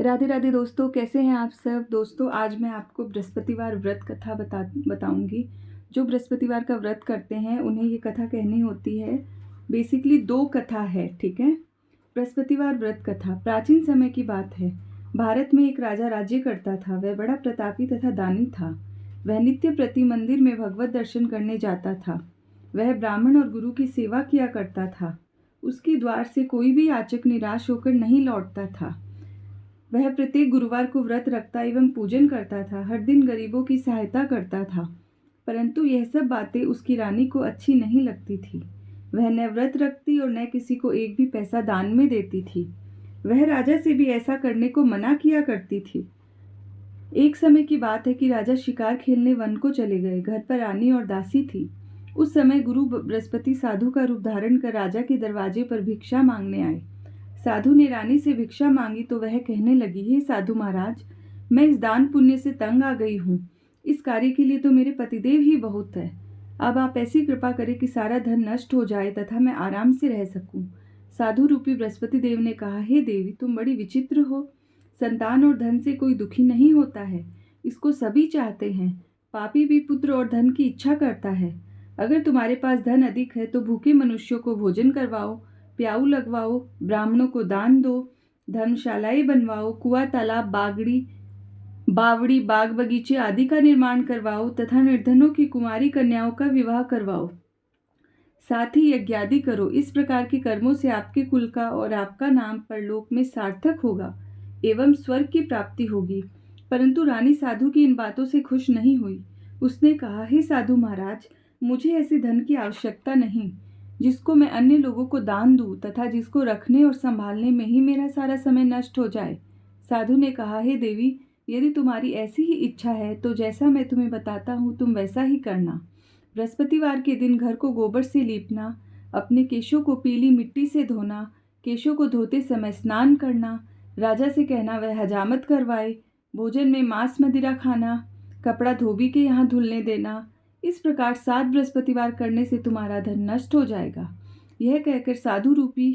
राधे राधे दोस्तों, कैसे हैं आप सब। दोस्तों, आज मैं आपको बृहस्पतिवार व्रत कथा बताऊंगी। जो बृहस्पतिवार का व्रत करते हैं उन्हें ये कथा कहनी होती है। बेसिकली दो कथा है, ठीक है। बृहस्पतिवार व्रत कथा प्राचीन समय की बात है। भारत में एक राजा राज्य करता था। वह बड़ा प्रतापी तथा दानी था। वह नित्य प्रति मंदिर में भगवत दर्शन करने जाता था। वह ब्राह्मण और गुरु की सेवा किया करता था। उसके द्वार से कोई भी याचक निराश होकर नहीं लौटता था। वह प्रत्येक गुरुवार को व्रत रखता एवं पूजन करता था। हर दिन गरीबों की सहायता करता था। परंतु यह सब बातें उसकी रानी को अच्छी नहीं लगती थी। वह न व्रत रखती और न किसी को एक भी पैसा दान में देती थी। वह राजा से भी ऐसा करने को मना किया करती थी। एक समय की बात है कि राजा शिकार खेलने वन को चले गए। घर पर रानी और दासी थी। उस समय गुरु बृहस्पति साधु का रूप धारण कर राजा के दरवाजे पर भिक्षा मांगने आए। साधु ने रानी से भिक्षा मांगी तो वह कहने लगी, हे साधु महाराज, मैं इस दान पुण्य से तंग आ गई हूँ। इस कार्य के लिए तो मेरे पतिदेव ही बहुत है। अब आप ऐसी कृपा करें कि सारा धन नष्ट हो जाए तथा मैं आराम से रह सकूं। साधु रूपी बृहस्पति देव ने कहा, हे देवी, तुम बड़ी विचित्र हो। संतान और धन से कोई दुखी नहीं होता है। इसको सभी चाहते हैं। पापी भी पुत्र और धन की इच्छा करता है। अगर तुम्हारे पास धन अधिक है तो भूखे मनुष्यों को भोजन करवाओ, प्याऊ लगवाओ, ब्राह्मणों को दान दो, धर्मशालाएं बनवाओ, कुआं, तालाब, बावड़ी, बाग बगीचे आदि का निर्माण करवाओ तथा निर्धनों की कुमारी कन्याओं का विवाह करवाओ। साथ ही यज्ञादि करो। इस प्रकार के कर्मों से आपके कुल का और आपका नाम परलोक में सार्थक होगा एवं स्वर्ग की प्राप्ति होगी। परंतु रानी साधु की इन बातों से खुश नहीं हुई। उसने कहा, हे साधु महाराज, मुझे ऐसे धन की आवश्यकता नहीं जिसको मैं अन्य लोगों को दान दूं तथा जिसको रखने और संभालने में ही मेरा सारा समय नष्ट हो जाए। साधु ने कहा, हे देवी, यदि तुम्हारी ऐसी ही इच्छा है तो जैसा मैं तुम्हें बताता हूँ तुम वैसा ही करना। बृहस्पतिवार के दिन घर को गोबर से लीपना, अपने केशों को पीली मिट्टी से धोना, केशों को धोते समय स्नान करना, राजा से कहना वह हजामत करवाए, भोजन में मांस मदिरा खाना, कपड़ा धोबी के यहाँ धुलने देना। इस प्रकार 7 बृहस्पतिवार करने से तुम्हारा धन नष्ट हो जाएगा। यह कहकर साधु रूपी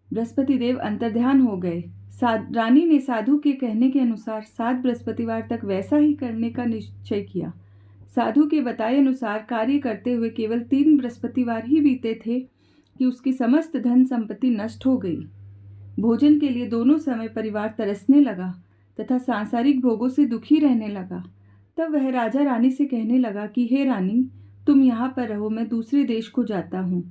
बृहस्पति देव अंतर्ध्यान हो गए। रानी ने साधु के कहने के अनुसार 7 बृहस्पतिवार तक वैसा ही करने का निश्चय किया। साधु के बताए अनुसार कार्य करते हुए केवल 3 बृहस्पतिवार ही बीते थे कि उसकी समस्त धन संपत्ति नष्ट हो गई। भोजन के लिए दोनों समय परिवार तरसने लगा तथा सांसारिक भोगों से दुखी रहने लगा। तब वह राजा रानी से कहने लगा कि हे रानी, तुम यहाँ पर रहो, मैं दूसरे देश को जाता हूँ।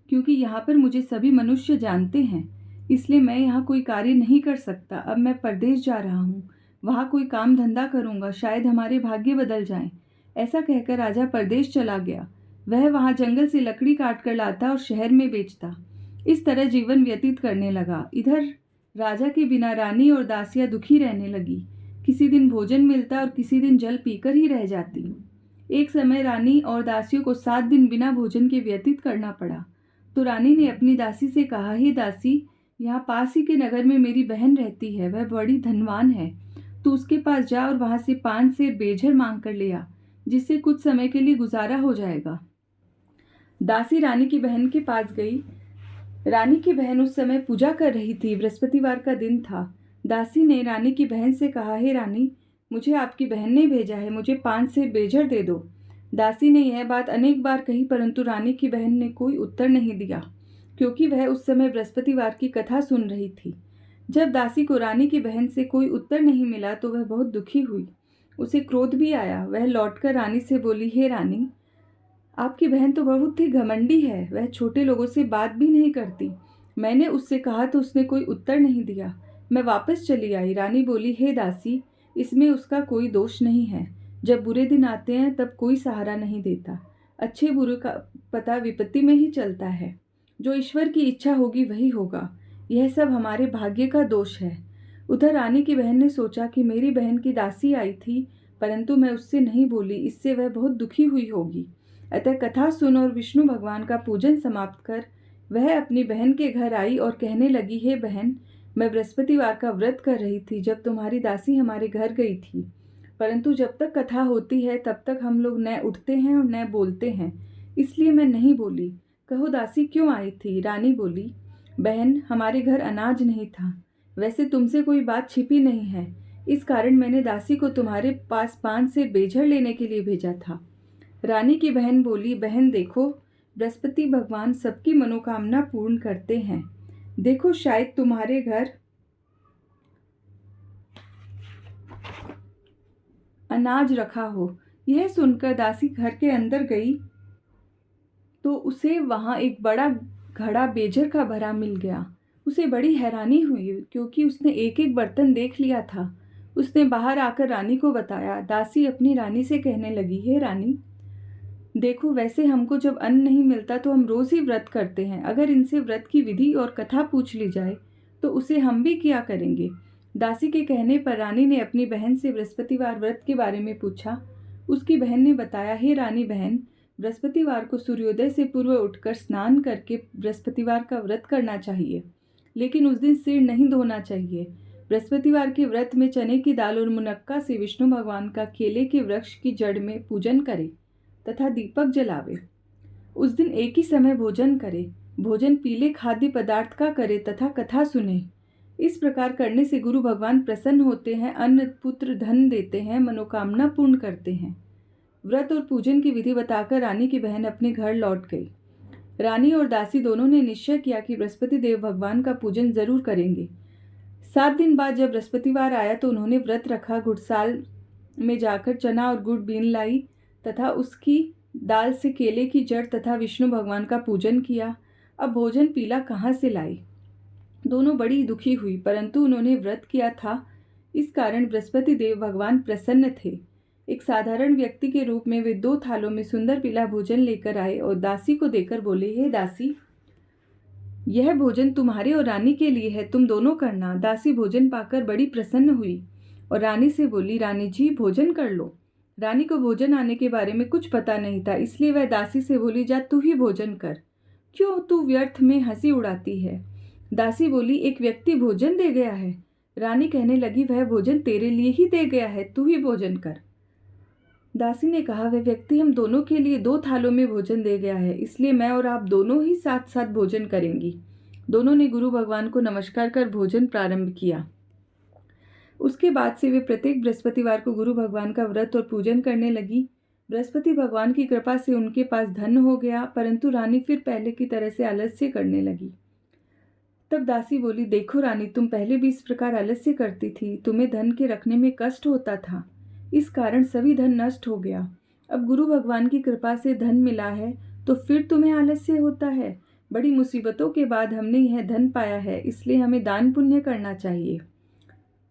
क्योंकि यहाँ पर मुझे सभी मनुष्य जानते हैं, इसलिए मैं यहाँ कोई कार्य नहीं कर सकता। अब मैं परदेश जा रहा हूँ, वहाँ कोई काम धंधा करूँगा, शायद हमारे भाग्य बदल जाएं। ऐसा कहकर राजा परदेश चला गया। वह वहाँ जंगल से लकड़ी काट कर लाता और शहर में बेचता। इस तरह जीवन व्यतीत करने लगा। इधर राजा के बिना रानी और दासियां दुखी रहने लगी। किसी दिन भोजन मिलता और किसी दिन जल पीकर ही रह जाती। एक समय रानी और दासियों को 7 दिन बिना भोजन के व्यतीत करना पड़ा। तो रानी ने अपनी दासी से कहा, हे दासी, यहाँ पास ही के नगर में मेरी बहन रहती है। वह बड़ी धनवान है। तू उसके पास जा और वहां से 5 सेर बेझर मांग कर ले आ, जिससे कुछ समय के लिए गुजारा हो जाएगा। दासी रानी की बहन के पास गई। रानी की बहन उस समय पूजा कर रही थी। बृहस्पतिवार का दिन था। दासी ने रानी की बहन से कहा, हे रानी, मुझे आपकी बहन ने भेजा है, मुझे 5 सेर बेझर दे दो। दासी ने यह बात अनेक बार कही, परंतु रानी की बहन ने कोई उत्तर नहीं दिया, क्योंकि वह उस समय बृहस्पतिवार की कथा सुन रही थी। जब दासी को रानी की बहन से कोई उत्तर नहीं मिला तो वह बहुत दुखी हुई। उसे क्रोध भी आया। वह लौटकर रानी से बोली, हे रानी, आपकी बहन तो बहुत ही घमंडी है। वह छोटे लोगों से बात भी नहीं करती। मैंने उससे कहा तो उसने कोई उत्तर नहीं दिया। मैं वापस चली आई। रानी बोली, हे दासी, इसमें उसका कोई दोष नहीं है। जब बुरे दिन आते हैं तब कोई सहारा नहीं देता। अच्छे बुरे का पता विपत्ति में ही चलता है। जो ईश्वर की इच्छा होगी वही होगा। यह सब हमारे भाग्य का दोष है। उधर रानी की बहन ने सोचा कि मेरी बहन की दासी आई थी, परंतु मैं उससे नहीं बोली, इससे वह बहुत दुखी हुई होगी। अतः कथा सुन और विष्णु भगवान का पूजन समाप्त कर वह अपनी बहन के घर आई और कहने लगी, हे बहन, मैं बृहस्पतिवार का व्रत कर रही थी जब तुम्हारी दासी हमारे घर गई थी। परंतु जब तक कथा होती है तब तक हम लोग न उठते हैं और न बोलते हैं, इसलिए मैं नहीं बोली। कहो दासी क्यों आई थी? रानी बोली, बहन, हमारे घर अनाज नहीं था, वैसे तुमसे कोई बात छिपी नहीं है, इस कारण मैंने दासी को तुम्हारे पास पान से बेझर लेने के लिए भेजा था। रानी की बहन बोली, बहन देखो, बृहस्पति भगवान सबकी मनोकामना पूर्ण करते हैं। देखो शायद तुम्हारे घर अनाज रखा हो। यह सुनकर दासी घर के अंदर गई तो उसे वहां एक बड़ा घड़ा बेजर का भरा मिल गया। उसे बड़ी हैरानी हुई क्योंकि उसने एक एक बर्तन देख लिया था। उसने बाहर आकर रानी को बताया। दासी अपनी रानी से कहने लगी, हे रानी, देखो वैसे हमको जब अन्न नहीं मिलता तो हम रोज ही व्रत करते हैं। अगर इनसे व्रत की विधि और कथा पूछ ली जाए तो उसे हम भी किया करेंगे। दासी के कहने पर रानी ने अपनी बहन से बृहस्पतिवार व्रत के बारे में पूछा। उसकी बहन ने बताया, हे रानी बहन, बृहस्पतिवार को सूर्योदय से पूर्व उठकर स्नान करके बृहस्पतिवार का व्रत करना चाहिए, लेकिन उस दिन सिर नहीं धोना चाहिए। बृहस्पतिवार के व्रत में चने की दाल और मुनक्का से विष्णु भगवान का केले के वृक्ष की जड़ में पूजन करे तथा दीपक जलावे। उस दिन एक ही समय भोजन करे। भोजन पीले खाद्य पदार्थ का करे तथा कथा सुने। इस प्रकार करने से गुरु भगवान प्रसन्न होते हैं, अन्न पुत्र धन देते हैं, मनोकामना पूर्ण करते हैं। व्रत और पूजन की विधि बताकर रानी की बहन अपने घर लौट गई। रानी और दासी दोनों ने निश्चय किया कि बृहस्पति देव भगवान का पूजन जरूर करेंगे। 7 दिन बाद जब बृहस्पतिवार आया तो उन्होंने व्रत रखा। घुड़साल में जाकर चना और गुड़ बीन लाई तथा उसकी दाल से केले की जड़ तथा विष्णु भगवान का पूजन किया। अब भोजन पीला कहाँ से लाई? दोनों बड़ी दुखी हुई, परंतु उन्होंने व्रत किया था, इस कारण बृहस्पति देव भगवान प्रसन्न थे। एक साधारण व्यक्ति के रूप में वे 2 थालों में सुंदर पीला भोजन लेकर आए और दासी को देकर बोले, हे दासी, यह भोजन तुम्हारे और रानी के लिए है, तुम दोनों करना। दासी भोजन पाकर बड़ी प्रसन्न हुई और रानी से बोली, रानी जी भोजन कर लो। रानी को भोजन आने के बारे में कुछ पता नहीं था, इसलिए वह दासी से बोली, जा तू ही भोजन कर, क्यों तू व्यर्थ में हंसी उड़ाती है। दासी बोली, एक व्यक्ति भोजन दे गया है। रानी कहने लगी, वह भोजन तेरे लिए ही दे गया है, तू ही भोजन कर। दासी ने कहा, वह व्यक्ति हम दोनों के लिए 2 थालों में भोजन दे गया है, इसलिए मैं और आप दोनों ही साथ साथ भोजन करेंगी। दोनों ने गुरु भगवान को नमस्कार कर भोजन प्रारंभ किया। उसके बाद से वे प्रत्येक बृहस्पतिवार को गुरु भगवान का व्रत और पूजन करने लगी। बृहस्पति भगवान की कृपा से उनके पास धन हो गया, परंतु रानी फिर पहले की तरह से आलस्य करने लगी। तब दासी बोली, देखो रानी, तुम पहले भी इस प्रकार आलस्य करती थी, तुम्हें धन के रखने में कष्ट होता था, इस कारण सभी धन नष्ट हो गया। अब गुरु भगवान की कृपा से धन मिला है तो फिर तुम्हें आलस्य होता है। बड़ी मुसीबतों के बाद हमने यह धन पाया है, इसलिए हमें दान पुण्य करना चाहिए।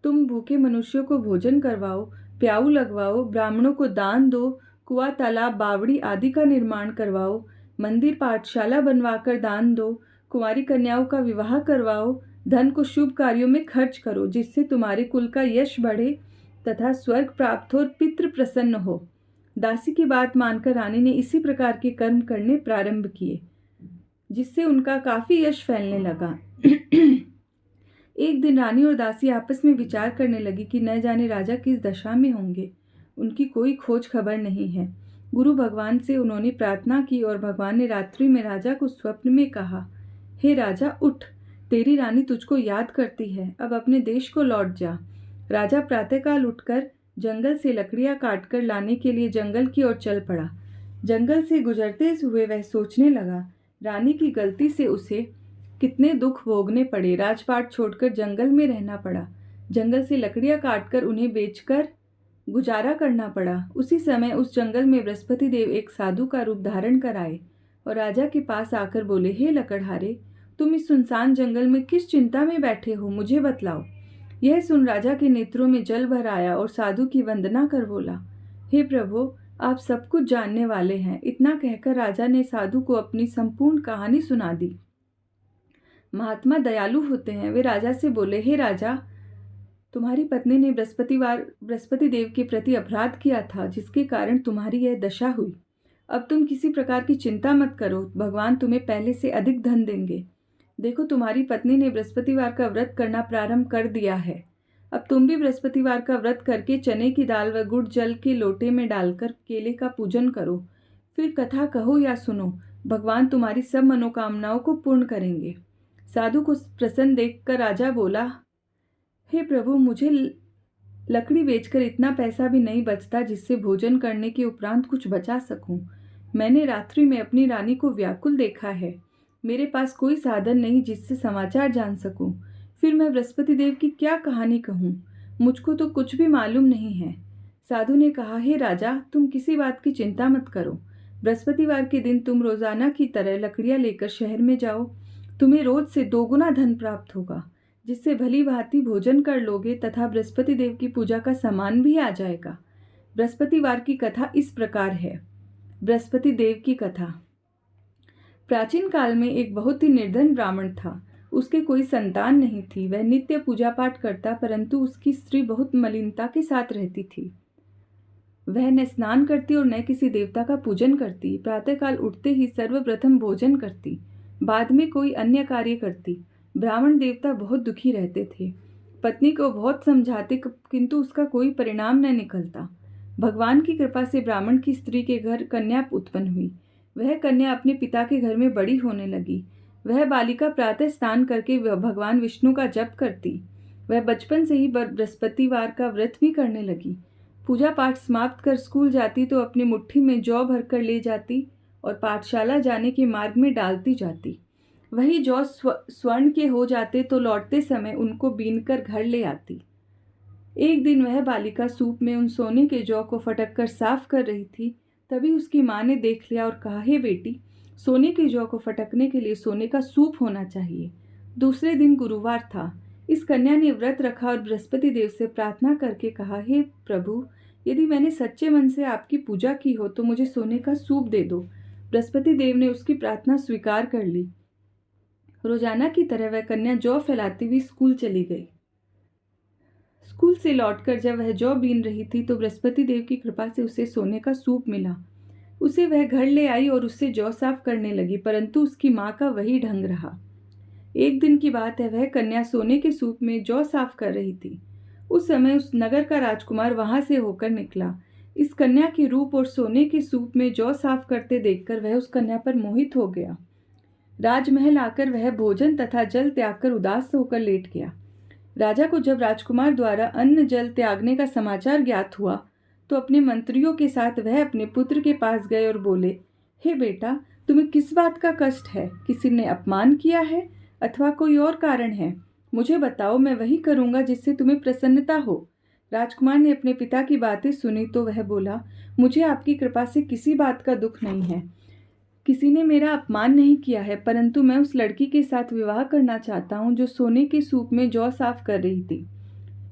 तुम भूखे मनुष्यों को भोजन करवाओ, प्याऊ लगवाओ, ब्राह्मणों को दान दो, कुआं तालाब बावड़ी आदि का निर्माण करवाओ, मंदिर पाठशाला बनवाकर दान दो, कुंवारी कन्याओं का विवाह करवाओ, धन को शुभ कार्यों में खर्च करो, जिससे तुम्हारे कुल का यश बढ़े तथा स्वर्ग प्राप्त हो और पितृ प्रसन्न हो। दासी की बात मानकर रानी ने इसी प्रकार के कर्म करने प्रारंभ किए, जिससे उनका काफी यश फैलने लगा। एक दिन रानी और दासी आपस में विचार करने लगी कि न जाने राजा किस दशा में होंगे, उनकी कोई खोज खबर नहीं है। गुरु भगवान से उन्होंने प्रार्थना की और भगवान ने रात्रि में राजा को स्वप्न में कहा, हे राजा उठ, तेरी रानी तुझको याद करती है, अब अपने देश को लौट जा। राजा प्रातःकाल उठकर जंगल से लकड़ियां काटकर लाने के लिए जंगल की ओर चल पड़ा। जंगल से गुजरते हुए वह सोचने लगा, रानी की गलती से उसे कितने दुख भोगने पड़े। राजपाट छोड़कर जंगल में रहना पड़ा, जंगल से लकड़ियां काटकर उन्हें बेचकर गुजारा करना पड़ा। उसी समय उस जंगल में बृहस्पति देव एक साधु का रूप धारण कर आए और राजा के पास आकर बोले, हे लकड़हारे, तुम इस सुनसान जंगल में किस चिंता में बैठे हो, मुझे बतलाओ। यह सुन राजा के नेत्रों में जल भर आया और साधु की वंदना कर बोला, हे प्रभु, आप सब कुछ जानने वाले हैं। इतना कहकर राजा ने साधु को अपनी संपूर्ण कहानी सुना दी। महात्मा दयालु होते हैं। वे राजा से बोले, हे राजा, तुम्हारी पत्नी ने बृहस्पति देव के प्रति अपराध किया था, जिसके कारण तुम्हारी यह दशा हुई। अब तुम किसी प्रकार की चिंता मत करो, भगवान तुम्हें पहले से अधिक धन देंगे। देखो, तुम्हारी पत्नी ने बृहस्पतिवार का व्रत करना प्रारंभ कर दिया है। अब तुम भी बृहस्पतिवार का व्रत करके चने की दाल व गुड़ जल के लोटे में डालकर केले का पूजन करो, फिर कथा कहो या सुनो, भगवान तुम्हारी सब मनोकामनाओं को पूर्ण करेंगे। साधु को प्रसन्न देखकर राजा बोला, हे प्रभु, मुझे लकड़ी बेचकर इतना पैसा भी नहीं बचता जिससे भोजन करने के उपरांत कुछ बचा सकूं। मैंने रात्रि में अपनी रानी को व्याकुल देखा है। मेरे पास कोई साधन नहीं जिससे समाचार जान सकूं। फिर मैं बृहस्पति देव की क्या कहानी कहूं? मुझको तो कुछ भी मालूम नहीं है। साधु ने कहा, हे राजा, तुम किसी बात की चिंता मत करो। बृहस्पतिवार के दिन तुम रोजाना की तरह लकड़ियां लेकर शहर में जाओ। तुम्हें रोज से दोगुना धन प्राप्त होगा, जिससे भली भांति भोजन कर लोगे तथा बृहस्पति देव की पूजा का सामान भी आ जाएगा। बृहस्पतिवार की कथा इस प्रकार है। बृहस्पति देव की कथा। प्राचीन काल में एक बहुत ही निर्धन ब्राह्मण था। उसके कोई संतान नहीं थी। वह नित्य पूजा पाठ करता, परंतु उसकी स्त्री बहुत मलिनता के साथ रहती थी। वह न स्नान करती और न किसी देवता का पूजन करती। प्रातःकाल उठते ही सर्वप्रथम भोजन करती, बाद में कोई अन्य कार्य करती। ब्राह्मण देवता बहुत दुखी रहते थे। पत्नी को बहुत समझाते, किंतु उसका कोई परिणाम न निकलता। भगवान की कृपा से ब्राह्मण की स्त्री के घर कन्या उत्पन्न हुई। वह कन्या अपने पिता के घर में बड़ी होने लगी। वह बालिका प्रातः स्नान करके भगवान विष्णु का जप करती। वह बचपन से ही बृहस्पतिवार का व्रत भी करने लगी। पूजा पाठ समाप्त कर स्कूल जाती तो अपनी मुट्ठी में जौ भरकर ले जाती और पाठशाला जाने के मार्ग में डालती जाती। वही जौ स्वर्ण के हो जाते तो लौटते समय उनको बीनकर घर ले आती। एक दिन वह बालिका सूप में उन सोने के जौ को फटक कर साफ कर रही थी। तभी उसकी माँ ने देख लिया और कहा, हे बेटी, सोने के जौ को फटकने के लिए सोने का सूप होना चाहिए। दूसरे दिन गुरुवार था। इस कन्या ने व्रत रखा और बृहस्पति देव से प्रार्थना करके कहा, हे प्रभु, यदि मैंने सच्चे मन से आपकी पूजा की हो तो मुझे सोने का सूप दे दो। बृहस्पति देव ने उसकी प्रार्थना स्वीकार कर ली। रोजाना की तरह वह कन्या जौ फैलाती हुई स्कूल चली गई। स्कूल से लौटकर जब वह जौ बीन रही थी तो बृहस्पति देव की कृपा से उसे सोने का सूप मिला। उसे वह घर ले आई और उससे जौ साफ करने लगी, परंतु उसकी माँ का वही ढंग रहा। एक दिन की बात है, वह कन्या सोने के सूप में जौ साफ कर रही थी। उस समय उस नगर का राजकुमार वहां से होकर निकला। इस कन्या के रूप और सोने के सूप में जौ साफ करते देखकर वह उस कन्या पर मोहित हो गया। राजमहल आकर वह भोजन तथा जल त्याग कर उदास होकर लेट गया। राजा को जब राजकुमार द्वारा अन्न जल त्यागने का समाचार ज्ञात हुआ तो अपने मंत्रियों के साथ वह अपने पुत्र के पास गए और बोले, हे बेटा, तुम्हें किस बात का कष्ट है? किसी ने अपमान किया है अथवा कोई और कारण है? मुझे बताओ, मैं वही करूंगा जिससे तुम्हें प्रसन्नता हो। राजकुमार ने अपने पिता की बातें सुनी तो वह बोला, मुझे आपकी कृपा से किसी बात का दुख नहीं है। किसी ने मेरा अपमान नहीं किया है, परंतु मैं उस लड़की के साथ विवाह करना चाहता हूँ जो सोने के सूप में जौ साफ कर रही थी।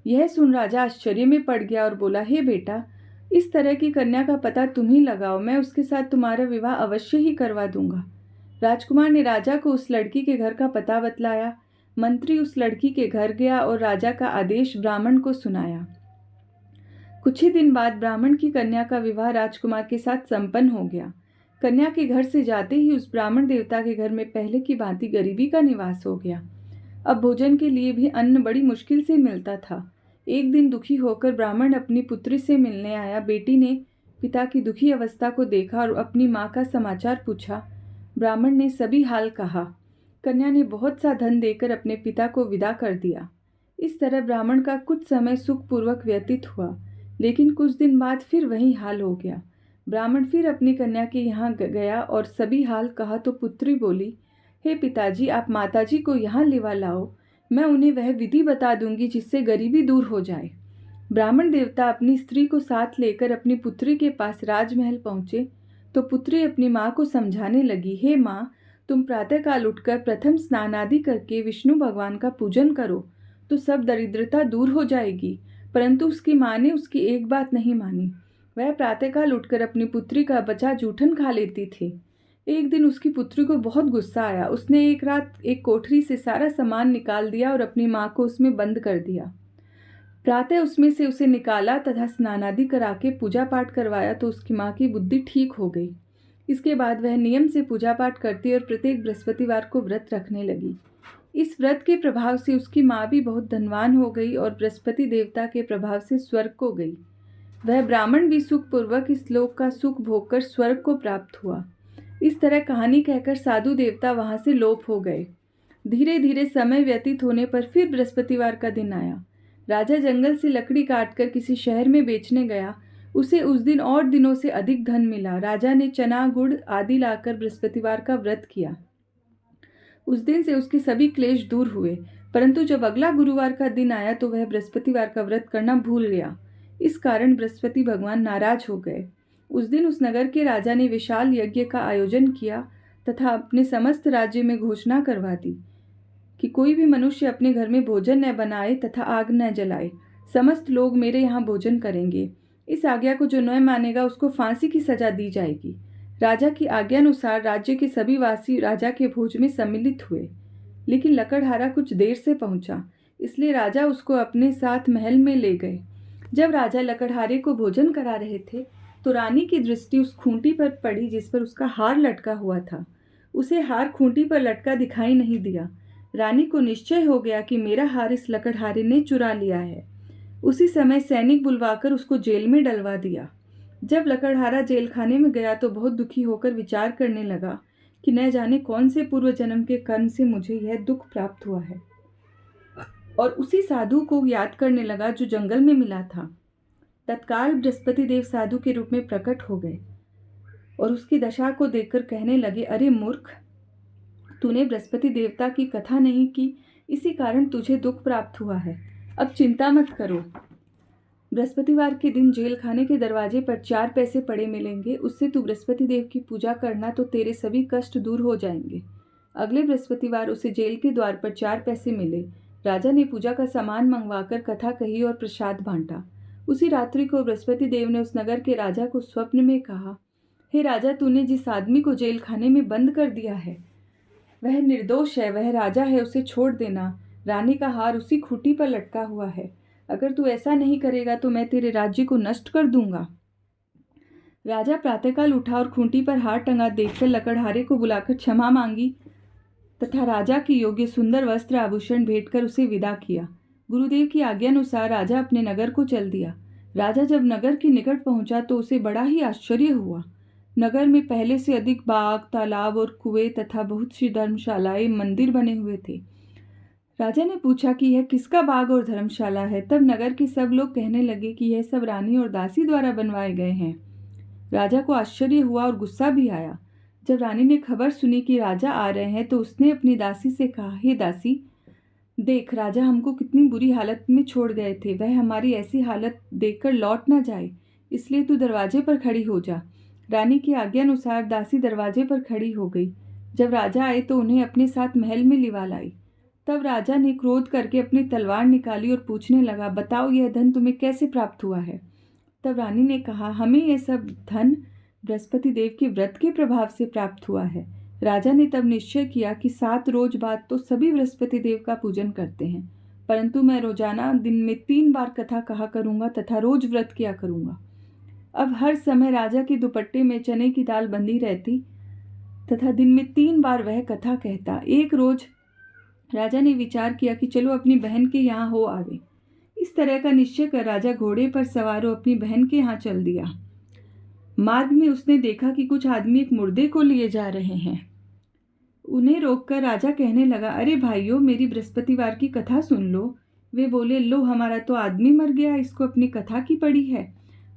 यह सुन राजा आश्चर्य में पड़ गया और बोला, हे बेटा, इस तरह की कन्या का पता तुम ही लगाओ, मैं उसके साथ तुम्हारा विवाह अवश्य ही करवा दूंगा। राजकुमार ने राजा को उस लड़की के घर का पता बतलाया। मंत्री उस लड़की के घर गया और राजा का आदेश ब्राह्मण को सुनाया। कुछ ही दिन बाद ब्राह्मण की कन्या का विवाह राजकुमार के साथ संपन्न हो गया। कन्या के घर से जाते ही उस ब्राह्मण देवता के घर में पहले की भांति गरीबी का निवास हो गया। अब भोजन के लिए भी अन्न बड़ी मुश्किल से मिलता था। एक दिन दुखी होकर ब्राह्मण अपनी पुत्री से मिलने आया। बेटी ने पिता की दुखी अवस्था को देखा और अपनी माँ का समाचार पूछा। ब्राह्मण ने सभी हाल कहा। कन्या ने बहुत सा धन देकर अपने पिता को विदा कर दिया। इस तरह ब्राह्मण का कुछ समय सुखपूर्वक व्यतीत हुआ, लेकिन कुछ दिन बाद फिर वही हाल हो गया। ब्राह्मण फिर अपनी कन्या के यहाँ गया और सभी हाल कहा तो पुत्री बोली, हे पिताजी, आप माताजी को यहाँ लेवा लाओ, मैं उन्हें वह विधि बता दूंगी जिससे गरीबी दूर हो जाए। ब्राह्मण देवता अपनी स्त्री को साथ लेकर अपनी पुत्री के पास राजमहल पहुँचे तो पुत्री अपनी माँ को समझाने लगी, हे माँ, तुम प्रातःकाल उठकर प्रथम स्नान आदि करके विष्णु भगवान का पूजन करो तो सब दरिद्रता दूर हो जाएगी। परंतु उसकी माँ ने उसकी एक बात नहीं मानी। वह प्रातःकाल उठकर अपनी पुत्री का बचा जूठन खा लेती थी। एक दिन उसकी पुत्री को बहुत गुस्सा आया। उसने एक रात एक कोठरी से सारा सामान निकाल दिया और अपनी माँ को उसमें बंद कर दिया। प्रातः उसमें से उसे निकाला तथा स्नान आदि करा के पूजा पाठ करवाया तो उसकी माँ की बुद्धि ठीक हो गई। इसके बाद वह नियम से पूजा पाठ करती और प्रत्येक बृहस्पतिवार को व्रत रखने लगी। इस व्रत के प्रभाव से उसकी माँ भी बहुत धनवान हो गई और बृहस्पति देवता के प्रभाव से स्वर्ग को गई। वह ब्राह्मण भी सुखपूर्वक इस लोक का सुख भोगकर स्वर्ग को प्राप्त हुआ। इस तरह कहानी कहकर साधु देवता वहां से लोप हो गए। धीरे धीरे समय व्यतीत होने पर फिर बृहस्पतिवार का दिन आया। राजा जंगल से लकड़ी काटकर किसी शहर में बेचने गया। उसे उस दिन और दिनों से अधिक धन मिला। राजा ने चना, गुड़ आदि लाकर बृहस्पतिवार का व्रत किया। उस दिन से उसके सभी क्लेश दूर हुए। परंतु जब अगला गुरुवार का दिन आया तो वह बृहस्पतिवार का व्रत करना भूल गया। इस कारण बृहस्पति भगवान नाराज हो गए। उस दिन उस नगर के राजा ने विशाल यज्ञ का आयोजन किया तथा अपने समस्त राज्य में घोषणा करवा दी कि कोई भी मनुष्य अपने घर में भोजन न बनाए तथा आग न जलाए। समस्त लोग मेरे यहाँ भोजन करेंगे। इस आज्ञा को जो न मानेगा उसको फांसी की सजा दी जाएगी। राजा की आज्ञानुसार राज्य के सभी वासी राजा के भोज में सम्मिलित हुए। लेकिन लकड़हारा कुछ देर से पहुंचा, इसलिए राजा उसको अपने साथ महल में ले गए। जब राजा लकड़हारे को भोजन करा रहे थे तो रानी की दृष्टि उस खूंटी पर पड़ी जिस पर उसका हार लटका हुआ था। उसे हार खूंटी पर लटका दिखाई नहीं दिया। रानी को निश्चय हो गया कि मेरा हार इस लकड़हारे ने चुरा लिया है। उसी समय सैनिक बुलवाकर उसको जेल में डलवा दिया। जब लकड़हारा जेल खाने में गया तो बहुत दुखी होकर विचार करने लगा कि न जाने कौन से पूर्व जन्म के कर्म से मुझे यह दुख प्राप्त हुआ है, और उसी साधु को याद करने लगा जो जंगल में मिला था। तत्काल बृहस्पति देव साधु के रूप में प्रकट हो गए और उसकी दशा को देखकर कहने लगे, अरे मूर्ख, तूने बृहस्पति देवता की कथा नहीं की, इसी कारण तुझे दुख प्राप्त हुआ है। अब चिंता मत करो। बृहस्पतिवार के दिन जेल खाने के दरवाजे पर 4 पैसे पड़े मिलेंगे। उससे तू बृहस्पति देव की पूजा करना तो तेरे सभी कष्ट दूर हो जाएंगे। अगले बृहस्पतिवार उसे जेल के द्वार पर 4 पैसे मिले। राजा ने पूजा का सामान मंगवाकर कथा कही और प्रसाद बांटा। उसी रात्रि को बृहस्पति देव ने उस नगर के राजा को स्वप्न में कहा, हे राजा, तूने जिस आदमी को जेल खाने में बंद कर दिया है वह निर्दोष है, वह राजा है, उसे छोड़ देना। रानी का हार उसी खूंटी पर लटका हुआ है। अगर तू ऐसा नहीं करेगा तो मैं तेरे राज्य को नष्ट कर दूंगा। राजा प्रातःकाल उठा और खूंटी पर हार टंगा देखकर लकड़हारे को बुलाकर क्षमा मांगी तथा राजा की योग्य सुंदर वस्त्र आभूषण भेंट कर उसे विदा किया। गुरुदेव की आज्ञानुसार राजा अपने नगर को चल दिया। राजा जब नगर के निकट पहुंचा तो उसे बड़ा ही आश्चर्य हुआ। नगर में पहले से अधिक बाग, तालाब और कुएं तथा बहुत सी धर्मशालाएं, मंदिर बने हुए थे। राजा ने पूछा कि यह किसका बाग और धर्मशाला है। तब नगर के सब लोग कहने लगे कि यह सब रानी और दासी द्वारा बनवाए गए हैं। राजा को आश्चर्य हुआ और गुस्सा भी आया। जब रानी ने खबर सुनी कि राजा आ रहे हैं तो उसने अपनी दासी से कहा, हे दासी, देख, राजा हमको कितनी बुरी हालत में छोड़ गए थे। वह हमारी ऐसी हालत देखकर लौट ना जाए, इसलिए तू दरवाजे पर खड़ी हो जा। रानी की आज्ञानुसार दासी दरवाजे पर खड़ी हो गई। जब राजा आए तो उन्हें अपने साथ महल में लिवा लाई। तब राजा ने क्रोध करके अपनी तलवार निकाली और पूछने लगा, बताओ, यह धन तुम्हें कैसे प्राप्त हुआ है। तब रानी ने कहा, हमें यह सब धन बृहस्पति देव के व्रत के प्रभाव से प्राप्त हुआ है। राजा ने तब निश्चय किया कि 7 रोज बाद तो सभी बृहस्पति देव का पूजन करते हैं, परंतु मैं रोजाना दिन में 3 बार कथा कहा करूंगा तथा रोज व्रत किया करूंगा। अब हर समय राजा के दुपट्टे में चने की दाल बंधी रहती तथा दिन में 3 बार वह कथा कहता। एक रोज राजा ने विचार किया कि चलो अपनी बहन के यहाँ हो आवे। इस तरह का निश्चय कर राजा घोड़े पर सवार हो अपनी बहन के यहाँ चल दिया। मार्ग में उसने देखा कि कुछ आदमी एक मुर्दे को लिए जा रहे हैं। उन्हें रोककर राजा कहने लगा, अरे भाइयों, मेरी बृहस्पतिवार की कथा सुन लो। वे बोले, लो, हमारा तो आदमी मर गया, इसको अपनी कथा की पड़ी है।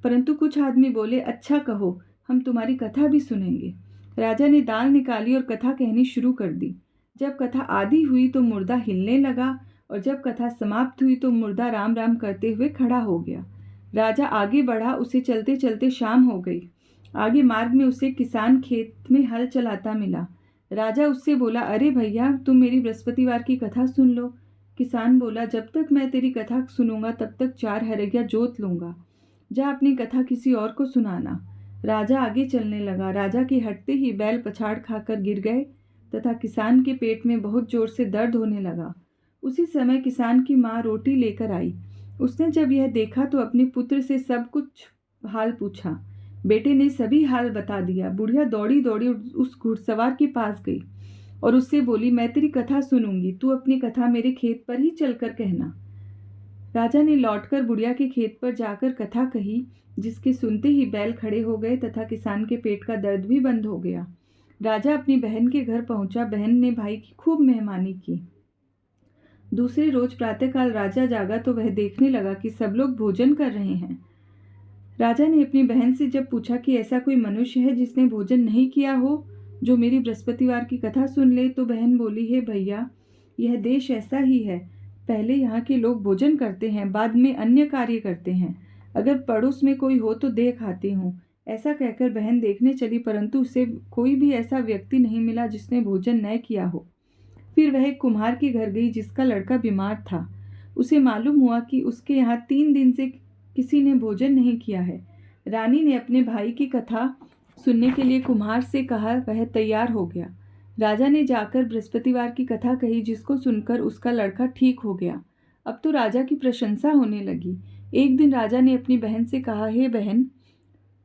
परंतु कुछ आदमी बोले, अच्छा कहो, हम तुम्हारी कथा भी सुनेंगे। राजा ने दाल निकाली और कथा कहनी शुरू कर दी। जब कथा आधी हुई तो मुर्दा हिलने लगा और जब कथा समाप्त हुई तो मुर्दा राम राम करते हुए खड़ा हो गया। राजा आगे बढ़ा। उसे चलते चलते शाम हो गई। आगे मार्ग में उसे किसान खेत में हल चलाता मिला। राजा उससे बोला, अरे भैया, तुम मेरी बृहस्पतिवार की कथा सुन लो। किसान बोला, जब तक मैं तेरी कथा सुनूंगा तब तक 4 हरगिया जोत लूंगा। जा अपनी कथा किसी और को सुनाना। राजा आगे चलने लगा। राजा के हटते ही बैल पछाड़ खाकर गिर गए तथा किसान के पेट में बहुत जोर से दर्द होने लगा। उसी समय किसान की माँ रोटी लेकर आई। उसने जब यह देखा तो अपने पुत्र से सब कुछ हाल पूछा। बेटे ने सभी हाल बता दिया। बुढ़िया दौड़ी दौड़ी उस घुड़सवार के पास गई और उससे बोली, मैं तेरी कथा सुनूंगी, तू अपनी कथा मेरे खेत पर ही चलकर कहना। राजा ने लौटकर बुढ़िया के खेत पर जाकर कथा कही, जिसके सुनते ही बैल खड़े हो गए तथा किसान के पेट का दर्द भी बंद हो गया। राजा अपनी बहन के घर पहुंचा। बहन ने भाई की खूब मेहमानी की। दूसरे रोज प्रातःकाल राजा जागा तो वह देखने लगा कि सब लोग भोजन कर रहे हैं। राजा ने अपनी बहन से जब पूछा कि ऐसा कोई मनुष्य है जिसने भोजन नहीं किया हो, जो मेरी बृहस्पतिवार की कथा सुन ले, तो बहन बोली, हे भैया, यह देश ऐसा ही है। पहले यहाँ के लोग भोजन करते हैं, बाद में अन्य कार्य करते हैं। अगर पड़ोस में कोई हो तो देख आती हूँ। ऐसा कहकर बहन देखने चली, परंतु उसे कोई भी ऐसा व्यक्ति नहीं मिला जिसने भोजन न किया हो। फिर वह एक कुम्हार के घर गई जिसका लड़का बीमार था। उसे मालूम हुआ कि उसके यहाँ 3 दिन से किसी ने भोजन नहीं किया है। रानी ने अपने भाई की कथा सुनने के लिए कुम्हार से कहा। वह तैयार हो गया। राजा ने जाकर बृहस्पतिवार की कथा कही, जिसको सुनकर उसका लड़का ठीक हो गया। अब तो राजा की प्रशंसा होने लगी। एक दिन राजा ने अपनी बहन से कहा, हे बहन,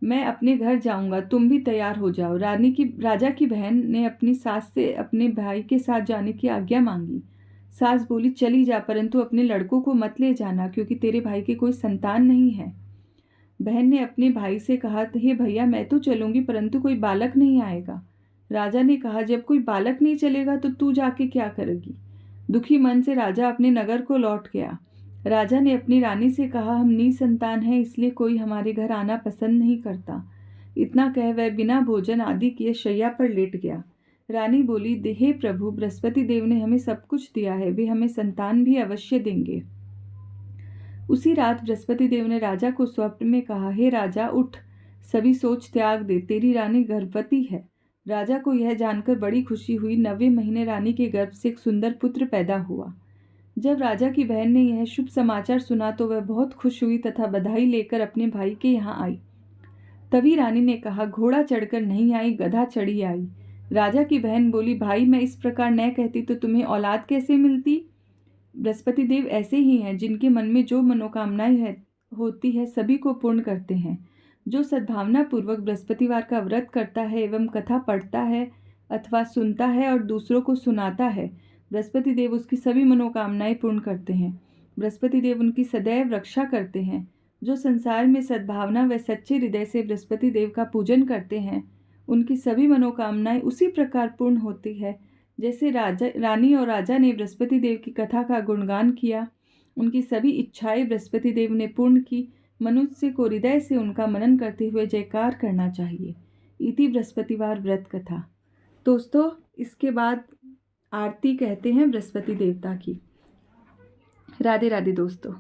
मैं अपने घर जाऊंगा, तुम भी तैयार हो जाओ। राजा की बहन ने अपनी सास से अपने भाई के साथ जाने की आज्ञा मांगी। सास बोली, चली जा, परंतु अपने लड़कों को मत ले जाना, क्योंकि तेरे भाई के कोई संतान नहीं है। बहन ने अपने भाई से कहा, हे भैया, मैं तो चलूंगी, परंतु कोई बालक नहीं आएगा। राजा ने कहा, जब कोई बालक नहीं चलेगा तो तू जाके क्या करेगी। दुखी मन से राजा अपने नगर को लौट गया। राजा ने अपनी रानी से कहा, हम निसंतान हैं, इसलिए कोई हमारे घर आना पसंद नहीं करता। इतना कह वह बिना भोजन आदि किए शैया पर लेट गया। रानी बोली, हे प्रभु, बृहस्पति देव ने हमें सब कुछ दिया है, वे हमें संतान भी अवश्य देंगे। उसी रात बृहस्पति देव ने राजा को स्वप्न में कहा, हे राजा, उठ, सभी सोच त्याग दे, तेरी रानी गर्भवती है। राजा को यह जानकर बड़ी खुशी हुई। 9वें महीने रानी के गर्भ से एक सुंदर पुत्र पैदा हुआ। जब राजा की बहन ने यह शुभ समाचार सुना तो वह बहुत खुश हुई तथा बधाई लेकर अपने भाई के यहाँ आई। तभी रानी ने कहा, घोड़ा चढ़कर नहीं आई, गधा चढ़ी आई। राजा की बहन बोली, भाई, मैं इस प्रकार न कहती तो तुम्हें औलाद कैसे मिलती। बृहस्पति देव ऐसे ही हैं, जिनके मन में जो मनोकामनाएं होती है सभी को पूर्ण करते हैं। जो सद्भावना पूर्वक बृहस्पतिवार का व्रत करता है एवं कथा पढ़ता है अथवा सुनता है और दूसरों को सुनाता है, बृहस्पति देव उसकी सभी मनोकामनाएं पूर्ण करते हैं। बृहस्पति देव उनकी सदैव रक्षा करते हैं। जो संसार में सद्भावना व सच्चे हृदय से बृहस्पति देव का पूजन करते हैं, उनकी सभी मनोकामनाएं उसी प्रकार पूर्ण होती है जैसे रानी और राजा ने बृहस्पति देव की कथा का गुणगान किया। उनकी सभी इच्छाएं बृहस्पति देव ने पूर्ण की। मनुष्य को हृदय से उनका मनन करते हुए जयकार करना चाहिए। इति बृहस्पतिवार व्रत कथा। दोस्तों, इसके बाद आरती कहते हैं बृहस्पति देवता की। राधे राधे दोस्तों।